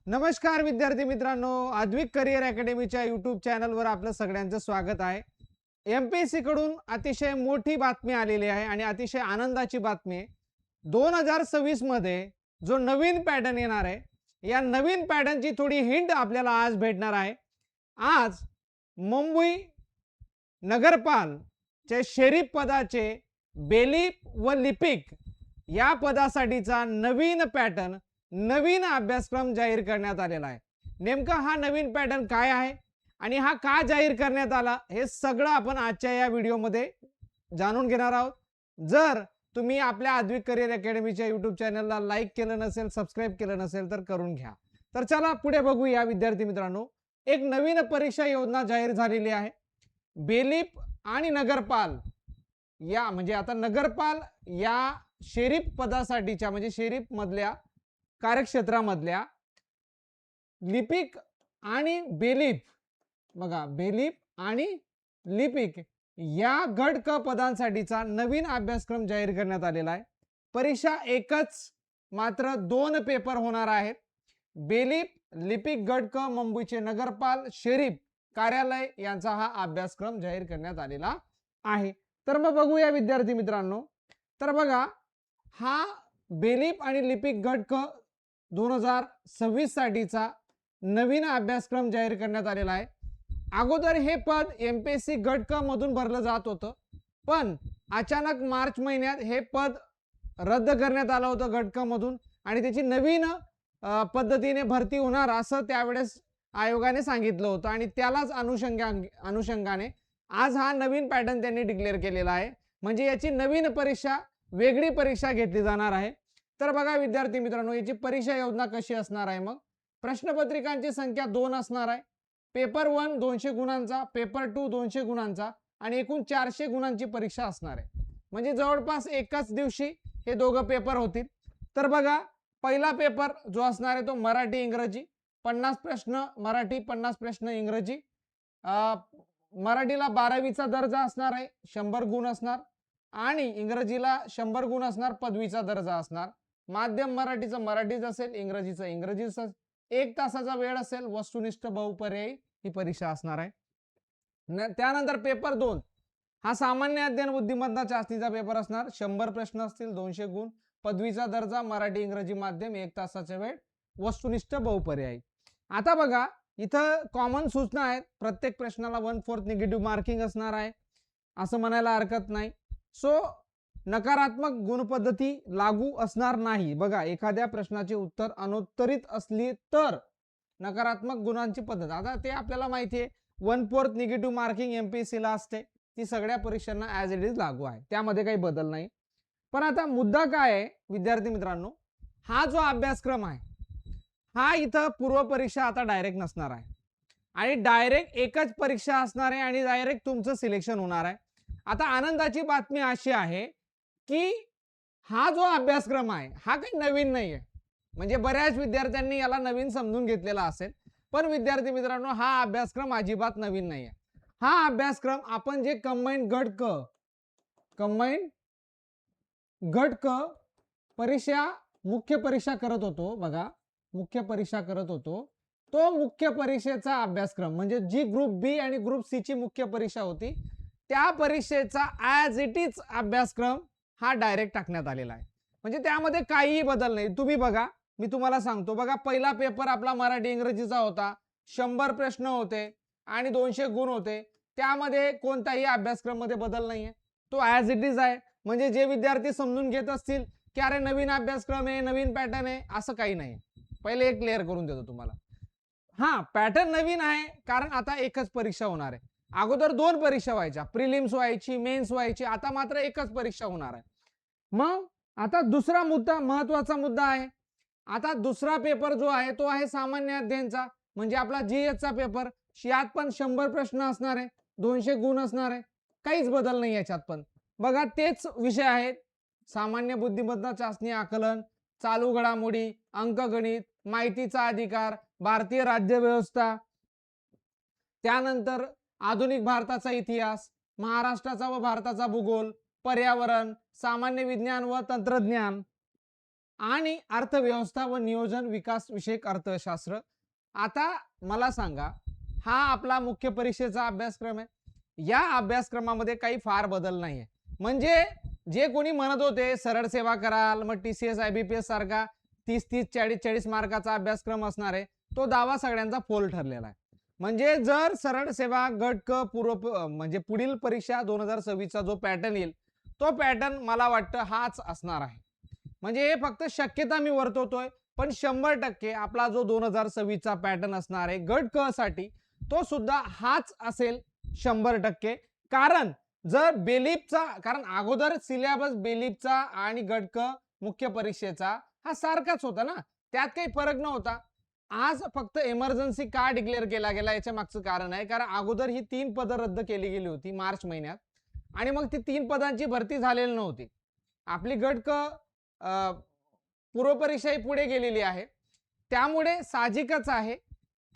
नमस्कार विद्यार्थी मित्रांनो, आद्विक करिअर अकॅडमीच्या यूट्यूब चॅनलवर आपलं सगळ्यांचं स्वागत आहे। एमपीएससी कडून अतिशय मोठी बातमी आलेली आहे आणि अतिशय आनंदाची बातमी आहे। 2026 मध्ये जो नवीन पॅटर्न येणार आहे, या नवीन पॅटर्नची थोडी हिंट आपल्याला आज भेटणार आहे। आज मुंबई नगरपाल चे शरीफ पदाचे बेलीप व लिपिक या पदासाठीचा नवीन पॅटर्न, नवीन अभ्यासक्रम जाहीर करण्यात आलेला आहे। नेमका हा नवीन पॅटर्न काय आहे आणि हा का जाहीर करण्यात आला, हे सगळं आपण आजच्या या व्हिडिओमध्ये जाणून घेणार आहोत। जर तुम्ही आपल्या आद्विक करिअर अकॅडमीच्या यूट्यूब चॅनलला लाईक केलं नसेल, सबस्क्राईब केलं नसेल तर करून घ्या। तर चला पुढे बघूया विद्यार्थी मित्रांनो, एक नवीन परीक्षा योजना जाहीर झालेली आहे। बेलीप आणि नगरपाल या म्हणजे आता नगरपाल या शरीफ पदासाठीच्या म्हणजे शरीफ मधल्या कार्यक्षेत्रामधल्या लिपिक आणि बेलीप, बघा बेलीप आणि लिपिक या गट क पदांसाठीचा नवीन अभ्यासक्रम जाहीर करण्यात आलेला आहे। परीक्षा एकच, मात्र 2 पेपर होणार आहेत। बेलीप लिपिक गट क मुंबईचे नगरपाल शरीफ कार्यालय यांचा हा अभ्यासक्रम जाहीर करण्यात आलेला आहे। तर मग बघूया विद्यार्थी मित्रांनो, तर बघा हा बेलीप आणि लिपिक गट क 2026 साठीचा नवीन अभ्यासक्रम जाहीर करण्यात आलेला आहे। अगोदर हे पद एमपीएससी गट क मधून भरलं जात होतं, पण अचानक मार्च महिन्यात हे पद रद्द करण्यात आलं होतं गट क मधून आणि त्याची नवीन पद्धतीने भरती होणार असं त्यावेळेस आयोगाने सांगितलं होतं आणि त्यालाच अनुषंगाने आज हा नवीन पॅटर्न त्यांनी डिक्लेअर केलेला आहे। म्हणजे याची नवीन परीक्षा, वेगळी परीक्षा घेतली जाणार आहे। तर बघा विद्यार्थी मित्रांनो, याची परीक्षा योजना कशी असणार आहे। मग प्रश्नपत्रिकांची संख्या 2 असणार आहे। पेपर 1 200 गुणांचा, पेपर 2 200 गुणांचा आणि एकूण 400 गुणांची परीक्षा असणार आहे। म्हणजे जवळपास एकाच दिवशी हे दोघं पेपर होतील। तर बघा पहिला पेपर जो असणार आहे तो मराठी इंग्रजी, 50 प्रश्न मराठी, 50 प्रश्न इंग्रजी। मराठीला 12वीचा दर्जा असणार आहे, 100 गुण असणार आणि इंग्रजीला 100 गुण असणार, पदवीचा दर्जा असणार। माध्यम मराठीचं मराठीच असेल, इंग्रजीचं इंग्रजीच। 1 तासाचा वेळ असेल, वस्तुनिष्ठ बहुपर्यायी ही परीक्षा असणार आहे। त्यानंतर पेपर 2 हा सामान्य अध्ययन बुद्धिमत्ता चाचणीचा पेपर असणार, 100 प्रश्न असतील, 200 गुण, पदवीचा दर्जा, मराठी इंग्रजी माध्यम, 1 तासाचा वेळ, वस्तुनिष्ठ बहुपर्यायी। आता बघा इथं कॉमन सूचना आहेत, प्रत्येक प्रश्नाला 1/4 निगेटिव्ह मार्किंग असणार आहे असं म्हणायला हरकत नाही। सो नकारात्मक गुण पद्धती लागू असणार नाही। बघा एखाद्या प्रश्नाचे उत्तर अनुत्तरित असली तर नकारात्मक गुणांची पद्धत, आता ते आपल्याला माहिती आहे 1/4 निगेटिव्ह मार्किंग एमपीएससी ला असते, ती सगळ्या परीक्षांना ॲज इट इज लागू आहे, त्यामध्ये काही बदल नाही। पण आता मुद्दा काय आहे विद्यार्थी मित्रांनो, हा जो अभ्यासक्रम आहे हा इथं पूर्व परीक्षा आता डायरेक्ट नसणार आहे आणि डायरेक्ट एकच परीक्षा असणार आहे आणि डायरेक्ट तुमचं सिलेक्शन होणार आहे। आता आनंदाची बातमी अशी आहे की हा जो अभ्यासक्रम आहे हा काही नवीन नाही आहे। म्हणजे बऱ्याच विद्यार्थ्यांनी याला नवीन समजून घेतलेला असेल, पण विद्यार्थी मित्रांनो हा अभ्यासक्रम अजिबात नवीन नाही आहे। हा अभ्यासक्रम आपण जे कंबाईंड गट क परीक्षा मुख्य परीक्षा करत होतो, बघा मुख्य परीक्षा करत होतो, तो मुख्य परीक्षेचा अभ्यासक्रम म्हणजे जी ग्रुप बी आणि ग्रुप सी ची मुख्य परीक्षा होती त्या परीक्षेचा ॲज इट इज अभ्यासक्रम हा डायरेक्ट टाकण्यात आलेला आहे। म्हणजे त्यामध्ये काहीही बदल नाही। तुम्ही बघा, मी तुम्हाला सांगतो, बघा पहिला पेपर आपला मराठी इंग्रजीचा होता, 100 प्रश्न होते आणि 200 गुण होते, त्यामध्ये कोणताही अभ्यासक्रम मध्ये बदल नाहीये, तो ॲज इट इज आहे। म्हणजे जे विद्यार्थी समजून घेत असतील की अरे नवीन अभ्यासक्रम आहे, नवीन पॅटर्न आहे, असं काही नाही। पहिले एक क्लिअर करून देतो तुम्हाला। हा पॅटर्न नवीन आहे कारण आता एकच परीक्षा होणार आहे। अगोदर 2 परीक्षा व्हायच्या, प्रिलिम्स व्हायची, मेन्स व्हायची, आता मात्र एकच परीक्षा होणार आहे। मग आता दुसरा मुद्दा, महत्त्वाचा मुद्दा आहे, आता दुसरा पेपर जो आहे तो आहे सामान्य अध्ययनचा, म्हणजे आपला जीएसचा पेपर। यात पण 100 प्रश्न असणार आहे, 200 गुण असणार आहे, काहीच बदल नाही याच्यात पण। बघा तेच विषय आहेत, सामान्य बुद्धिमत्ता चाचणी, आकलन, चालू घडामोडी, अंकगणित, माहितीचा अधिकार, भारतीय राज्यव्यवस्था, त्यानंतर आधुनिक भारताचा इतिहास, महाराष्ट्राचा व भारताचा भूगोल, पर्यावरण, सामान्य विज्ञान व तंत्रज्ञान आणि अर्थव्यवस्था व नियोजन विकास विषयक अर्थशास्त्र. आता मला सांगा, हा आपला मुख्य परीक्षेचा अभ्यासक्रम आहे. या अभ्यासक्रमामध्ये काही फार बदल नाहीये. म्हणजे जे कोणी म्हणत होते सरळ सेवा कराल, मग TCS IBPS सारखा 30-30, 40-40 मार्काचा अभ्यासक्रम असणार आहे, तो दावा सगळ्यांचा फोल ठरलेला आहे. म्हणजे जर सरळ सेवा गट क म्हणजे पुढील परीक्षा 2026 चा जो पॅटर्न येईल, तो पॅटर्न मला वाटतं हाच असणार आहे. म्हणजे हे फक्त शक्यता मी वर्तवतोय, पण 100% आपला जो 2026 चा पॅटर्न असणार आहे गट क साठी, तो सुद्धा हाच असेल 100%. कारण जर बेलीपचा, कारण अगोदर सिलेबस बेलीपचा आणि गट क मुख्य परीक्षेचा हा सारखाच होता ना, त्यात काही फरक नव्हता. आज फक्त इमर्जन्सी का डिक्लेअर केला गेला याच्या मागचं कारण आहे, कारण अगोदर ही 3 पदं रद्द केली गेली होती मार्च महिन्यात आणि मग ती 3 पदांची भरती झालेली नव्हती. आपली गट क पूर्व परीक्षा ही पुढे गेलेली आहे. त्यामुळे साहजिकच आहे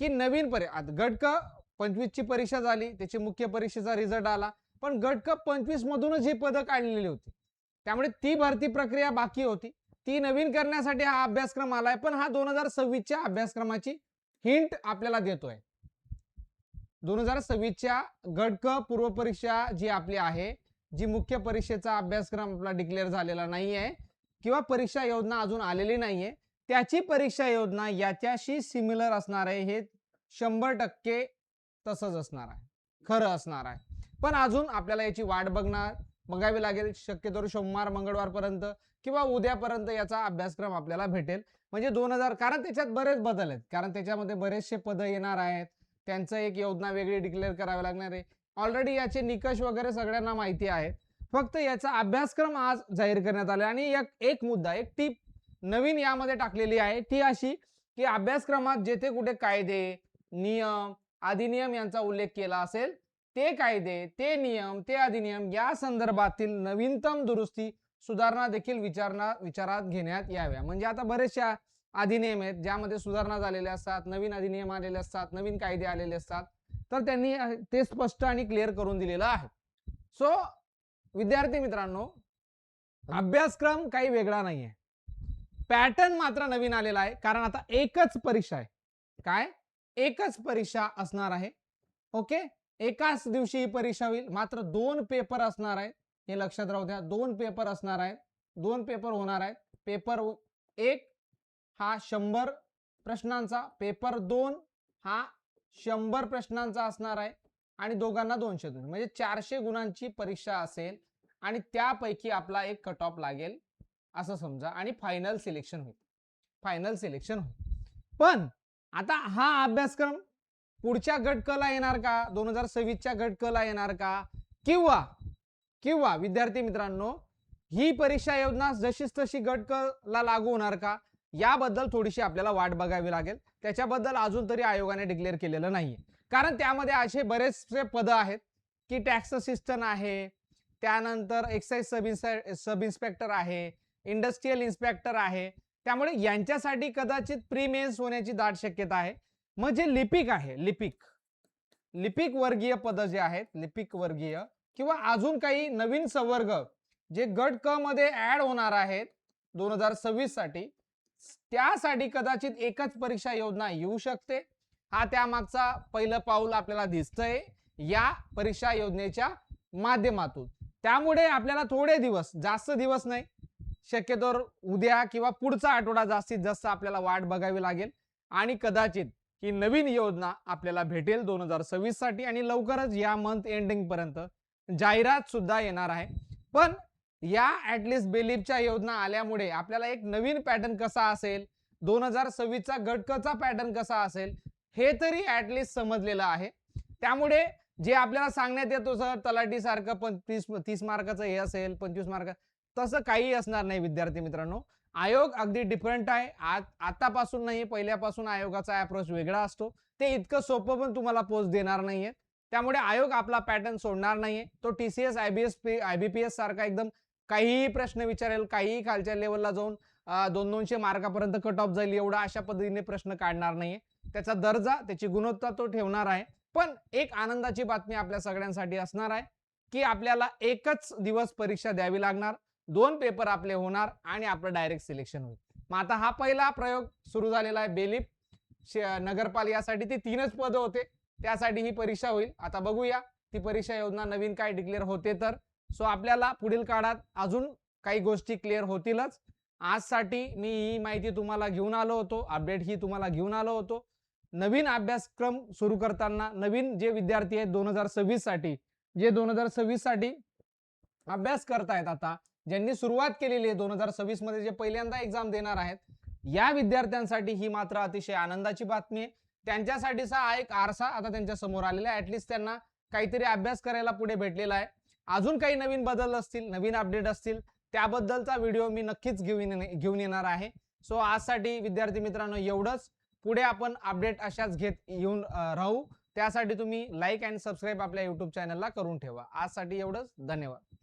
की नवीन गट क 25 ची परीक्षा झाली, त्याची मुख्य परीक्षेचा रिझल्ट आला, पण गट क 25 मधूनच ही पदं काढलेली होती. त्यामुळे ती भरती प्रक्रिया बाकी होती. ती नवीन करण्यासाठी हा अभ्यासक्रम आलाय, पण हा 2026 च्या अभ्यासक्रमाची हिंट आपल्याला देतोय. 2026 च्या गट क पूर्व परीक्षा जी आपली आहे, जी मुख्य परीक्षेचा अभ्यासक्रम आपला डिक्लेअर झालेला नाहीये किंवा परीक्षा योजना अजून आलेली नाहीये, त्याची परीक्षा योजना याच्याशी सिमिलर असणार आहे. हे 100% तसंच असणार आहे, खरं असणार आहे. पण अजून आपल्याला याची वाट बघावी लागेल. शक्यतो सोमवार मंगळवार पर्यंत किंवा उद्यापर्यंत याचा अभ्यासक्रम आपल्याला भेटेल. म्हणजे 2000, कारण त्याच्यात बरेच बदल आहेत, कारण त्याच्यामध्ये बरेचसे पद येणार आहेत, त्यांचं एक योजना वेगळी डिक्लेअर करावी लागणार आहे. ऑलरेडी याचे निकष वगैरे सगळ्यांना माहिती आहे. फक्त याचा अभ्यासक्रम आज जाहीर करण्यात आला. आणि एक मुद्दा, एक टीप नवीन यामध्ये टाकलेली आहे, ती अशी की अभ्यासक्रमात जेथे कुठे कायदे, नियम, अधिनियम यांचा उल्लेख केला असेल, ते कायदे, ते नियम, ते अधिनियम या संदर्भातील नवीनतम दुरुस्ती सुधारणा देखील विचारात घेण्यात याव्या. म्हणजे आता बरेचशा अधिनियम आहेत ज्यामध्ये सुधारणा झालेल्या असतात, नवीन अधिनियम आलेले असतात, नवीन कायदे आलेले असतात, तर त्यांनी ते स्पष्ट आणि क्लिअर करून दिलेलं आहे. सो विद्यार्थी मित्रांनो, अभ्यासक्रम काही वेगळा नाहीये, पॅटर्न मात्र नवीन आलेला आहे. कारण आता एकच परीक्षा आहे. काय? एकच परीक्षा असणार आहे. ओके, एकाच दिवशी ही परीक्षा होईल, मात्र 2 पेपर असणार आहेत. हे लक्षात राहू द्या, 2 पेपर असणार आहेत, 2 पेपर होणार आहेत. पेपर 1 हा 100 प्रश्नांचा, पेपर 2 हा 100 प्रश्नांचा असणार आहे आणि दोघांना 200 म्हणजे 400 गुणांची परीक्षा असेल आणि त्यापैकी आपला एक कट ऑफ लागेल असं समजा आणि फायनल सिलेक्शन होईल. पण आता हा अभ्यासक्रम पुढच्या गट क ला येणार का, 2026 च्या गट क ला येणार का, किंवा विद्यार्थी मित्रांनो ही परीक्षा योजना जशीच तशी गट क ला लागू होणार का, याबद्दल थोडीशी आपल्याला वाट बघावी लागेल. त्याच्याबद्दल अजून तरी आयोगाने डिक्लेअर केलेलं नाहीये. कारण त्यामध्ये असे बरेचसे पद आहेत की टॅक्स असिस्टंट आहे, त्यानंतर एक्साइज सब इन्स्पेक्टर आहे, इंडस्ट्रियल इन्स्पेक्टर आहे. त्यामुळे यांच्यासाठी कदाचित प्री मेन्स होण्याची दाट शक्यता आहे. मग जे लिपिक आहे, लिपिक वर्गीय पद जे आहेत, लिपिक वर्गीय किंवा अजून काही नवीन संवर्ग जे गट क मध्ये ऍड होणार आहेत 2026 साठी, त्यासाठी कदाचित एकच परीक्षा योजना येऊ शकते. हा त्यामागचा पहिलं पाऊल आपल्याला दिसतंय या परीक्षा योजनेच्या माध्यमातून. त्यामुळे आपल्याला थोडे दिवस, जास्त दिवस नाही, शक्यतो उद्या किंवा पुढचा आठवडा जास्तीत जास्त आपल्याला वाट बघावी लागेल आणि कदाचित ही नवीन योजना आपल्याला भेटेल 2026 साठी आणि लवकरच या मंथ एंडिंग पर्यंत जाहिरात सुद्धा येणार आहे. पण या ऍटलिस्ट बेलीपच्या योजना आल्यामुळे आपल्याला एक नवीन पॅटर्न कसा असेल, 2026 चा गट क चा पॅटर्न कसा असेल हे तरी ऍटलिस्ट समजलेलं आहे. त्यामुळे जे आपल्याला सांगण्यात येतो सर तलाठी सारखं 30 मार्काचं हे असेल, 25 मार्क, तसं काही असणार नाही विद्यार्थी मित्रांनो. आयोग अगदी डिफरंट आहे. आतापासून नाही, पहिल्यापासून आयोगाचा अप्रोच वेगळा असतो. ते इतकं सोपं पण तुम्हाला पोस्ट देणार नाहीये. त्यामुळे आयोग आपला पॅटर्न सोडणार नाहीये. तो TCS IBPS सारखा एकदम काहीही प्रश्न विचारेल, काहीही खालच्या लेवलला जाऊन 200-200 मार्कापर्यंत कट ऑफ जाईल एवढा अशा पद्धतीने प्रश्न काढणार नाहीये. त्याचा दर्जा, त्याची गुणवत्ता तो ठेवणार आहे. पण एक आनंदाची बातमी आपल्या सगळ्यांसाठी असणार आहे की आपल्याला एकच दिवस परीक्षा द्यावी लागणार, 2 पेपर आपले होणार आणि आपलं डायरेक्ट सिलेक्शन होईल. मग आता हा पहिला प्रयोग सुरू झालेला आहे बेलीप नगरपाल यासाठी ती 3च पद होते, त्यासाठी ही परीक्षा होईल. आता बघूया ती परीक्षा योजना नवीन काय डिक्लेअर होते तर. सो आपल्याला पुढील काळात अजून काही गोष्टी क्लिअर होतीलच. आजसाठी मी ही माहिती तुम्हाला घेऊन आलो होतो, अपडेट ही तुम्हाला घेऊन आलो होतो. नवीन अभ्यासक्रम सुरू करताना नवीन जे विद्यार्थी आहेत 2026 साठी, जे 2026 साठी अभ्यास करतायत, आता ज्यांनी सुरुवात केलेली आहे 2026 मध्ये जे पहिल्यांदा एक्झाम देणार आहेत, या विद्यार्थ्यांसाठी ही मात्र अतिशय आनंदाची बातमी आहे. त्यांच्यासाठीचा हा एक आरसा आता त्यांच्या समोर आलेला आहे. ऍटलीस्ट त्यांना काहीतरी अभ्यास करायला पुढे भेटलेला आहे. अजून काही नवीन बदल असतील, नवीन अपडेट असतील, त्याबद्दलचा व्हिडिओ मी नक्कीच घेऊन येणार आहे. सो आजसाठी विद्यार्थी मित्रांनो एवढंच. पुढे आपण अपडेट अशाच घेत येऊन राहू. त्यासाठी तुम्ही लाईक आणि सबस्क्राईब आपल्या YouTube चॅनलला करून ठेवा. आजसाठी एवढंच. धन्यवाद.